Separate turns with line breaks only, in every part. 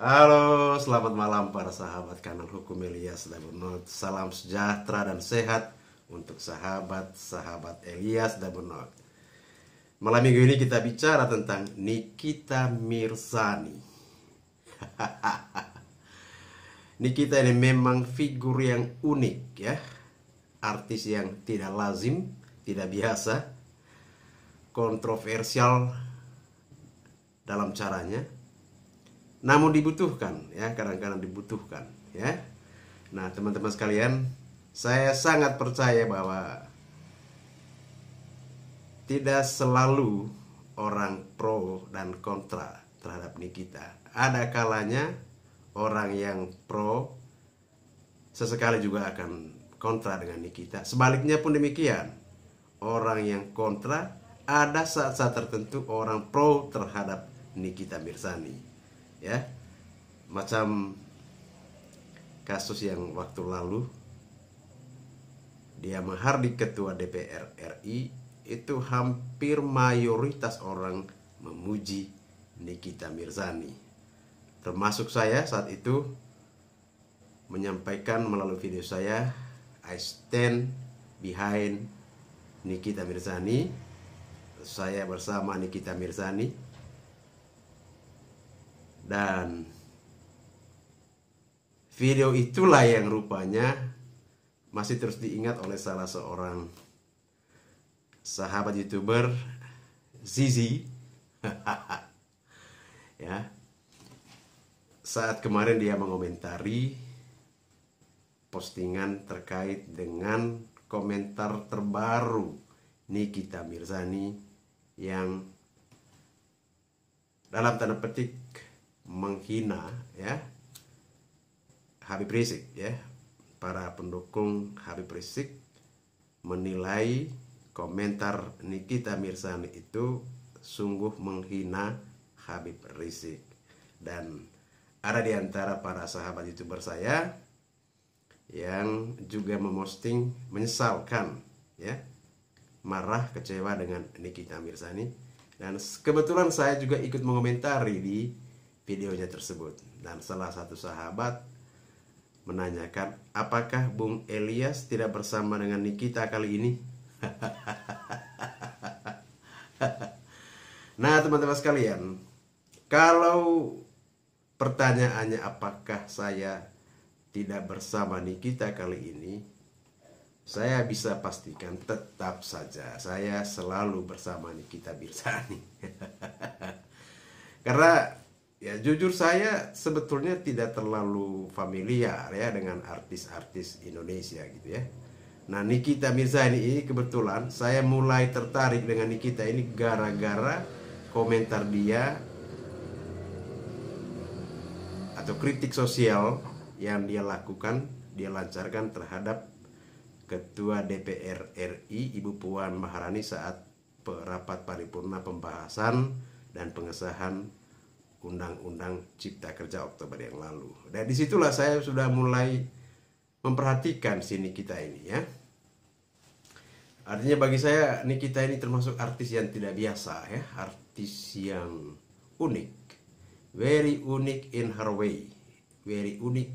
Halo, selamat malam para sahabat kanal Hukum Elias Dabunot. Salam sejahtera dan sehat untuk sahabat-sahabat Elias Dabunot. Malam minggu ini kita bicara tentang Nikita Mirzani. Nikita ini memang figur yang unik ya. Artis yang tidak lazim, tidak biasa, kontroversial dalam caranya. Namun dibutuhkan ya, kadang-kadang dibutuhkan ya. Nah, teman-teman sekalian, saya sangat percaya bahwa tidak selalu orang pro dan kontra terhadap Nikita. Ada kalanya orang yang pro sesekali juga akan kontra dengan Nikita. Sebaliknya pun demikian. Orang yang kontra ada saat-saat tertentu orang pro terhadap Nikita Mirzani. Ya, macam kasus yang waktu lalu dia menghardik ketua DPR RI, itu hampir mayoritas orang memuji Nikita Mirzani, termasuk saya saat itu menyampaikan melalui video saya, I stand behind Nikita Mirzani, saya bersama Nikita Mirzani. Dan video itulah yang rupanya masih terus diingat oleh salah seorang sahabat YouTuber, Zizi. Ya, saat kemarin dia mengomentari postingan terkait dengan komentar terbaru Nikita Mirzani yang dalam tanda petik menghina ya Habib Rizik ya. Para pendukung Habib Rizik menilai komentar Nikita Mirzani itu sungguh menghina Habib Rizik. Dan ada di antara para sahabat YouTuber saya yang juga memosting menyesalkan ya, marah, kecewa dengan Nikita Mirzani. Dan kebetulan saya juga ikut mengomentari di videonya tersebut. Dan salah satu sahabat menanyakan, apakah Bung Elias tidak bersama dengan Nikita kali ini? Nah, teman-teman sekalian, kalau pertanyaannya apakah saya tidak bersama Nikita kali ini, saya bisa pastikan tetap saja saya selalu bersama Nikita Mirzani. Karena ya jujur saya sebetulnya tidak terlalu familiar ya dengan artis-artis Indonesia gitu ya. Nah, Nikita Mirzani ini kebetulan saya mulai tertarik dengan Nikita ini gara-gara komentar dia atau kritik sosial yang dia lakukan, dia lancarkan terhadap Ketua DPR RI Ibu Puan Maharani saat rapat paripurna pembahasan dan pengesahan Undang-Undang Cipta Kerja Oktober yang lalu. Dan disitulah saya sudah mulai memperhatikan si Nikita ini ya. Artinya bagi saya Nikita ini termasuk artis yang tidak biasa ya, artis yang unik, very unique in her way, very unique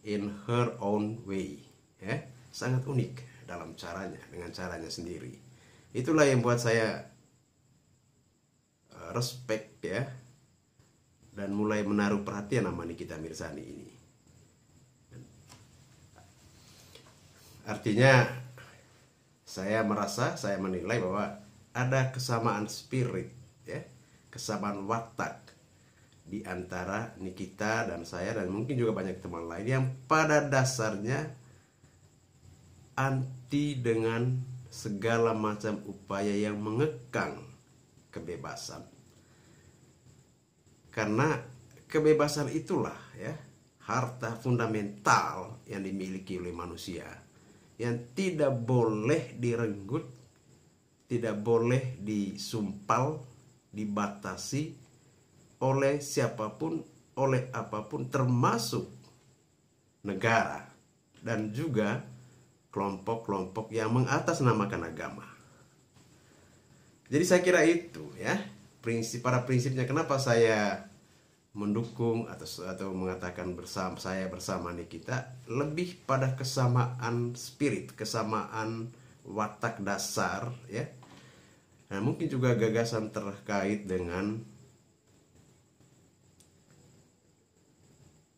in her own way ya, sangat unik dalam caranya, dengan caranya sendiri. Itulah yang buat saya respect ya, dan mulai menaruh perhatian sama Nikita Mirzani ini. Artinya saya menilai bahwa ada kesamaan spirit ya, kesamaan watak di antara Nikita dan saya, dan mungkin juga banyak teman lain yang pada dasarnya anti dengan segala macam upaya yang mengekang kebebasan. Karena kebebasan itulah ya harta fundamental yang dimiliki oleh manusia, yang tidak boleh direnggut, tidak boleh disumpal, dibatasi oleh siapapun, oleh apapun, termasuk negara dan juga kelompok-kelompok yang mengatasnamakan agama. Jadi saya kira itu ya prinsip, para prinsipnya kenapa saya mendukung atau mengatakan saya bersama Nikita lebih pada kesamaan spirit, kesamaan watak dasar ya. Nah, mungkin juga gagasan terkait dengan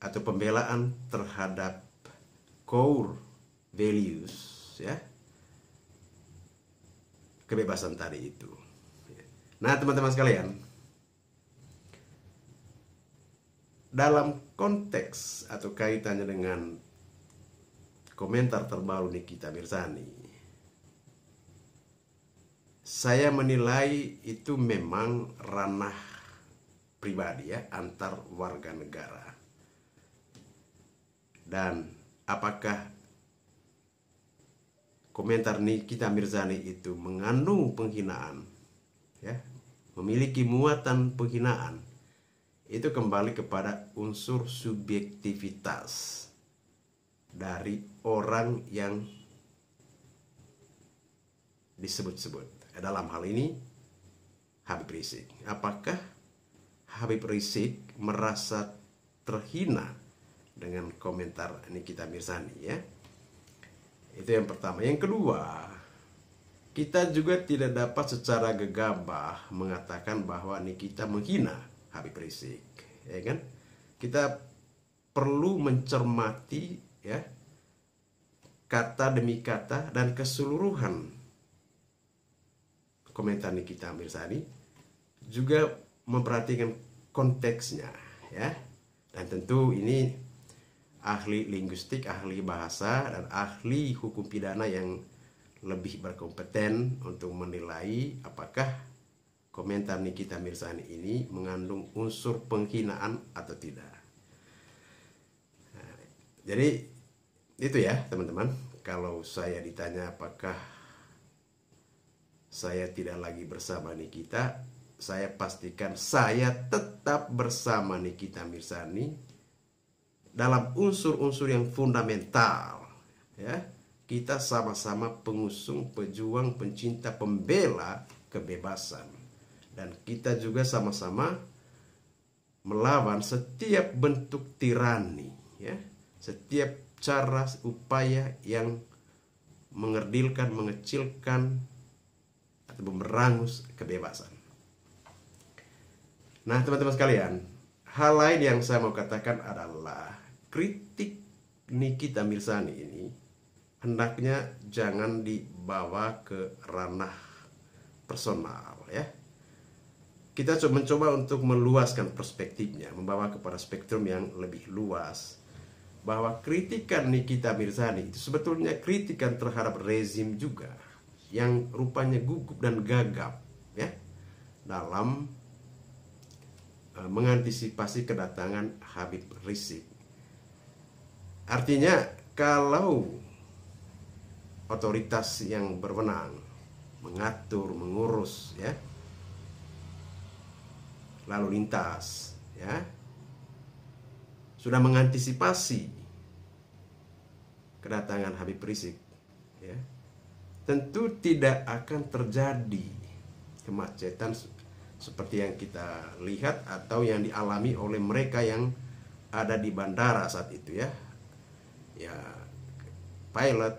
atau pembelaan terhadap core values ya, kebebasan tadi itu. Nah, teman-teman sekalian, dalam konteks atau kaitannya dengan komentar terbaru Nikita Mirzani, saya menilai itu memang ranah pribadi ya, antar warga negara. Dan apakah komentar Nikita Mirzani itu mengandung penghinaan ya, memiliki muatan penghinaan, itu kembali kepada unsur subjektivitas dari orang yang disebut-sebut. Dalam hal ini Habib Rizik. Apakah Habib Rizik merasa terhina dengan komentar Nikita Mirzani ya? Itu yang pertama. Yang kedua, kita juga tidak dapat secara gegabah mengatakan bahwa Nikita menghina Habib Rizik, ya kan? Kita perlu mencermati ya, kata demi kata dan keseluruhan komentar Nikita Mirzani, juga memperhatikan konteksnya ya. Dan tentu ini ahli linguistik, ahli bahasa, dan ahli hukum pidana yang lebih berkompeten untuk menilai apakah komentar Nikita Mirzani ini mengandung unsur penghinaan atau tidak. Nah, jadi itu ya teman-teman. Kalau saya ditanya apakah saya tidak lagi bersama Nikita, saya pastikan saya tetap bersama Nikita Mirzani dalam unsur-unsur yang fundamental ya. Kita sama-sama pengusung, pejuang, pencinta, pembela kebebasan. Dan kita juga sama-sama melawan setiap bentuk tirani ya, setiap cara upaya yang mengerdilkan, mengecilkan atau memerangus kebebasan. Nah, teman-teman sekalian, hal lain yang saya mau katakan adalah kritik Nikita Mirzani ini hendaknya jangan dibawa ke ranah personal ya. Kita mencoba untuk meluaskan perspektifnya, membawa kepada spektrum yang lebih luas, bahwa kritikan Nikita Mirzani itu sebetulnya kritikan terhadap rezim juga yang rupanya gugup dan gagap ya dalam mengantisipasi kedatangan Habib Rizik. Artinya kalau otoritas yang berwenang mengatur, mengurus ya lalu lintas ya, sudah mengantisipasi kedatangan Habib Rizik ya, tentu tidak akan terjadi kemacetan seperti yang kita lihat atau yang dialami oleh mereka yang ada di bandara saat itu ya. Ya, pilot,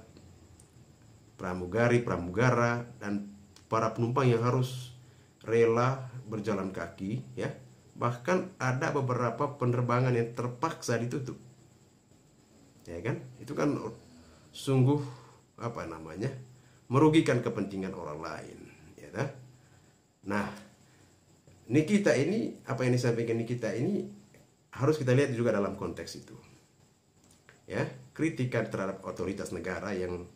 pramugari, pramugara, dan para penumpang yang harus rela berjalan kaki ya. Bahkan ada beberapa penerbangan yang terpaksa ditutup. Ya kan? Itu kan sungguh merugikan kepentingan orang lain, ya kan? Nah, Nikita ini, apa yang disampaikan Nikita ini harus kita lihat juga dalam konteks itu. Ya, kritikan terhadap otoritas negara yang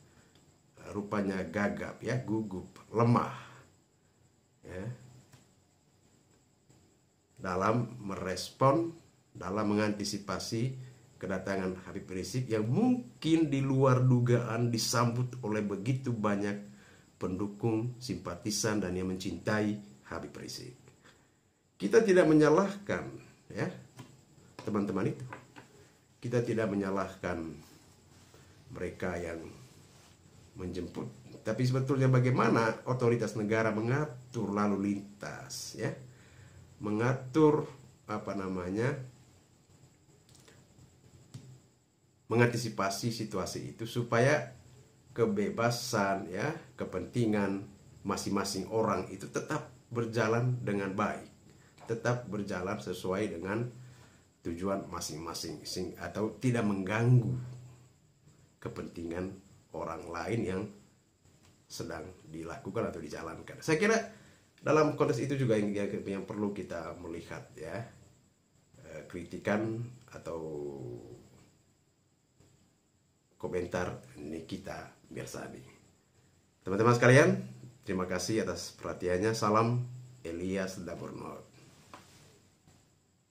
rupanya gagap ya, gugup, lemah. Ya, dalam merespon, dalam mengantisipasi kedatangan Habib Rizik yang mungkin di luar dugaan disambut oleh begitu banyak pendukung, simpatisan, dan yang mencintai Habib Rizik. Kita tidak menyalahkan ya teman-teman itu. Kita tidak menyalahkan mereka yang menjemput, tapi sebetulnya bagaimana otoritas negara mengatur lalu lintas ya, mengatur mengantisipasi situasi itu supaya kebebasan ya, kepentingan masing-masing orang itu tetap berjalan dengan baik, tetap berjalan sesuai dengan tujuan masing-masing, atau tidak mengganggu kepentingan orang lain yang sedang dilakukan atau dijalankan. Saya kira dalam konteks itu juga yang perlu kita melihat ya, kritikan atau komentar Nikita Mirzani. Teman-teman sekalian, terima kasih atas perhatiannya. Salam Elias Dabornot.